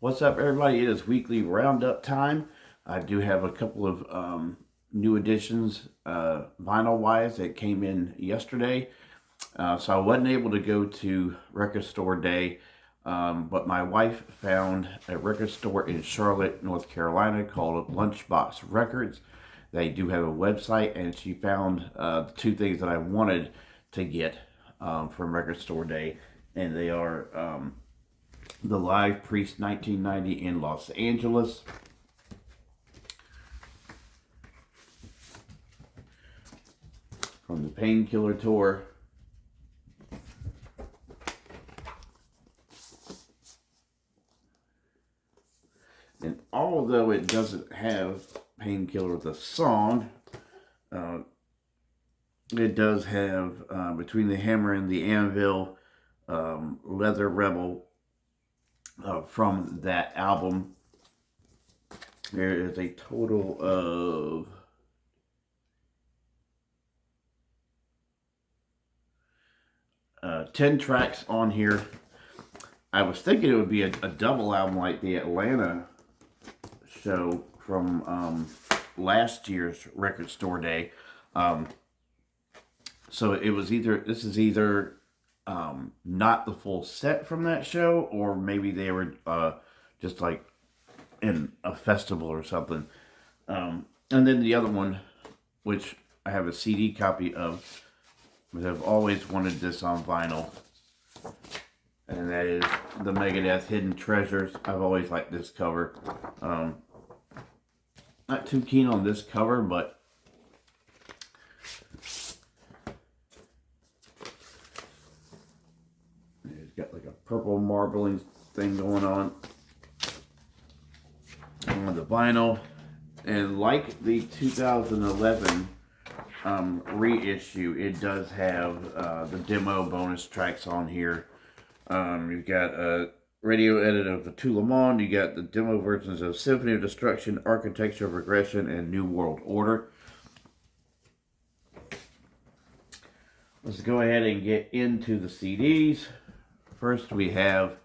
What's up, everybody? It is weekly roundup time. I do have a couple of new additions, vinyl-wise, that came in yesterday. So I wasn't able to go to Record Store Day, but my wife found a record store in Charlotte, North Carolina called Lunchbox Records. They do have a website, and she found the two things that I wanted to get from Record Store Day, and they are the Live Priest 1990 in Los Angeles. From the Painkiller Tour. And although it doesn't have Painkiller the song, it does have Between the Hammer and the Anvil, Leather Rebel, from that album. There is a total of 10 tracks on here. I was thinking it would be a double album like the Atlanta show from last year's Record Store Day. So it was this is either not the full set from that show, or maybe they were just like in a festival or something. And then the other one, which I have a CD copy of, but I've always wanted this on vinyl, and that is the Megadeth Hidden Treasures. I've always liked this cover. Not too keen on this cover, but it's got like a purple marbling thing going on the vinyl. And like the 2011 reissue, it does have the demo bonus tracks on here. You've got a radio edit of the To Le Monde. You got the demo versions of Symphony of Destruction, Architecture of Regression, and New World Order. Let's go ahead and get into the CDs. First, we have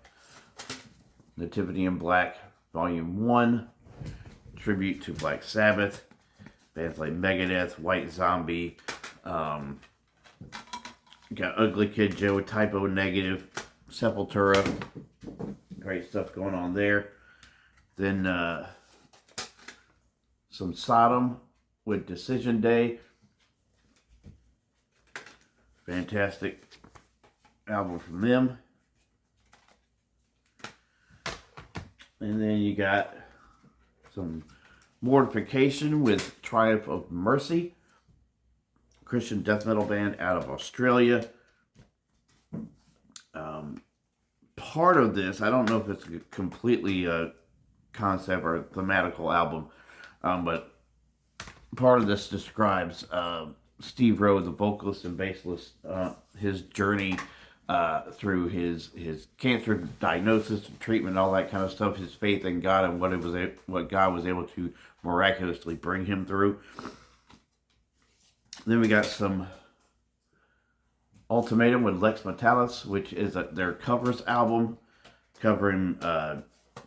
Nativity in Black, Volume 1, tribute to Black Sabbath. Bands like Megadeth, White Zombie, got Ugly Kid Joe, Typo Negative, Sepultura. Great stuff going on there. Then some Sodom with Decision Day. Fantastic album from them. And then you got some Mortification with Triumph of Mercy, Christian death metal band out of Australia. Part of this, I don't know if it's completely a concept or a thematical album, but part of this describes Steve Rowe, the vocalist and bassist, his journey through his cancer diagnosis and treatment, all that kind of stuff, his faith in God, and what God was able to miraculously bring him through. Then we got some Ultimatum with Lex Metalis, which is their covers album, covering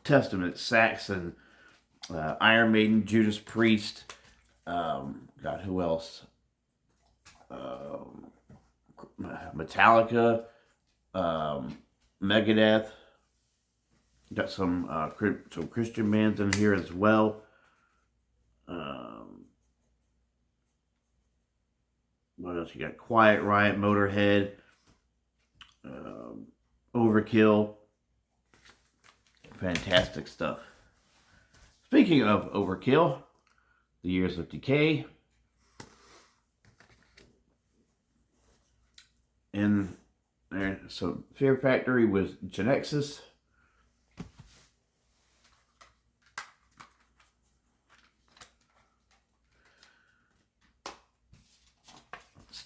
Testament, Saxon, Iron Maiden, Judas Priest, God, who else? Metallica, Megadeth. Got some Christian bands in here as well. What else you got? Quiet Riot, Motorhead, Overkill. Fantastic stuff. Speaking of Overkill, The Years of Decay. And so Fear Factory with Genexus.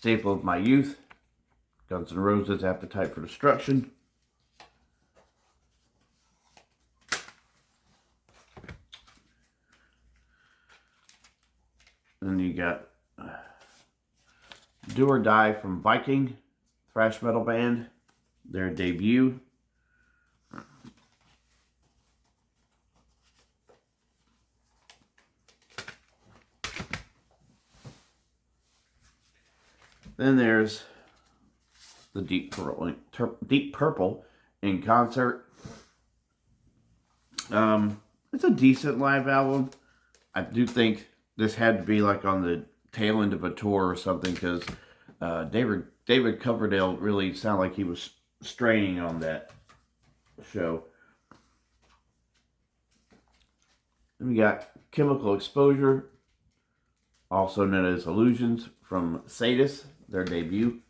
staple of my youth, Guns N' Roses, Appetite for Destruction. Then you got Do or Die from Viking, thrash metal band, their debut. Then there's the Deep Purple in concert. It's a decent live album. I do think this had to be like on the tail end of a tour or something, because David Coverdale really sounded like he was straining on that show. Then we got Chemical Exposure, also known as Illusions, from Sadus, their debut.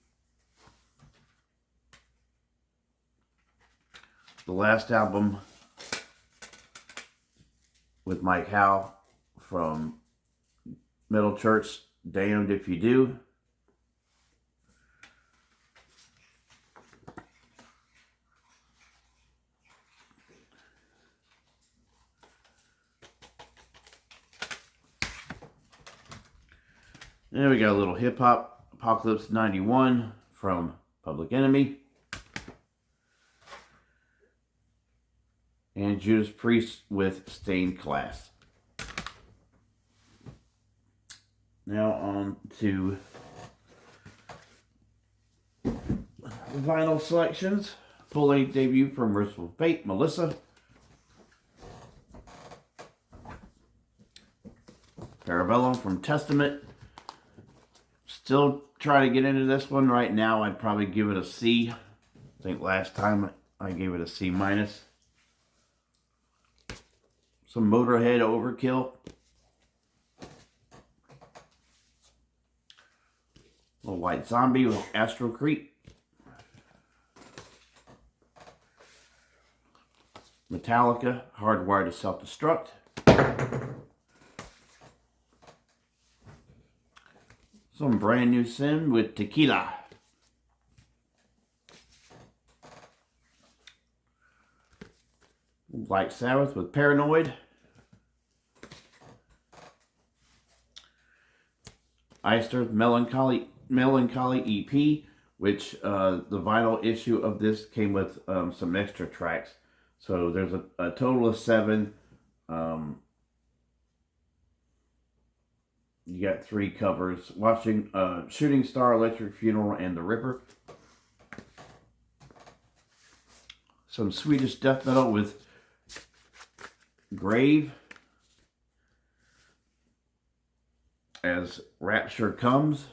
The last album with Mike Howe from Metal Church, Damned If You Do. Then we got a little hip hop, Apocalypse 91 from Public Enemy. And Judas Priest with Stained Class. Now on to vinyl selections. Full-length debut from Merciful Fate, Melissa. Parabellum from Testament. Still trying to get into this one. Right now, I'd probably give it a C. I think last time I gave it a C-. Some Motorhead Overkill. Little White Zombie with Astral Creep. Metallica, Hardwired to Self-Destruct. Some Brand New Sin with Tequila. Black Sabbath with Paranoid. Iced Earth Melancholy EP, which the vinyl issue of this came with some extra tracks. So there's a total of 7. You got 3 covers. Shooting Star, Electric Funeral, and The Ripper. Some Swedish death metal with Grave, As Rapture Comes.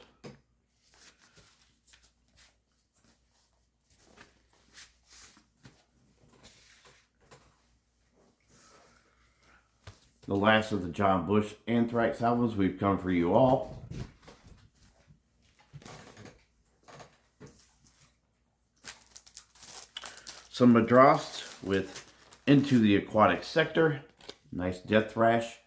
The last of the John Bush Anthrax albums, We've Come For You All. Some Madrost with Into the Aquatic Sector. Nice death thrash.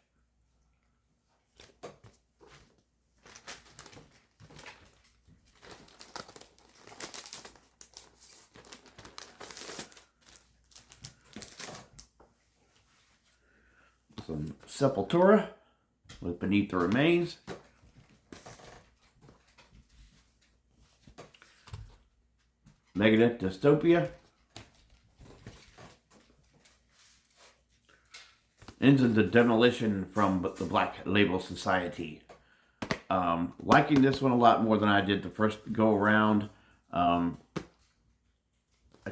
Some Sepultura with Beneath the Remains. Megadeth Dystopia. Into the Demolition from the Black Label Society. Liking this one a lot more than I did the first go around. I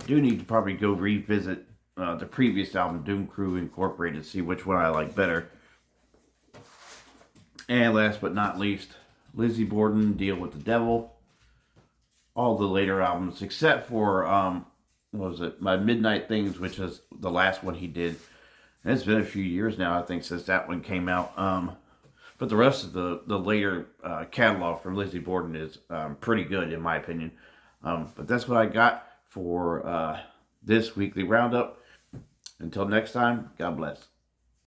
do need to probably go revisit the previous album, Doom Crew Incorporated, see which one I like better. And last but not least, Lizzie Borden, Deal with the Devil. All the later albums, except for, what was it, My Midnight Things, which is the last one he did. And it's been a few years now, I think, since that one came out. But the rest of the later catalog from Lizzie Borden is pretty good, in my opinion. But that's what I got for this weekly roundup. Until next time, God bless.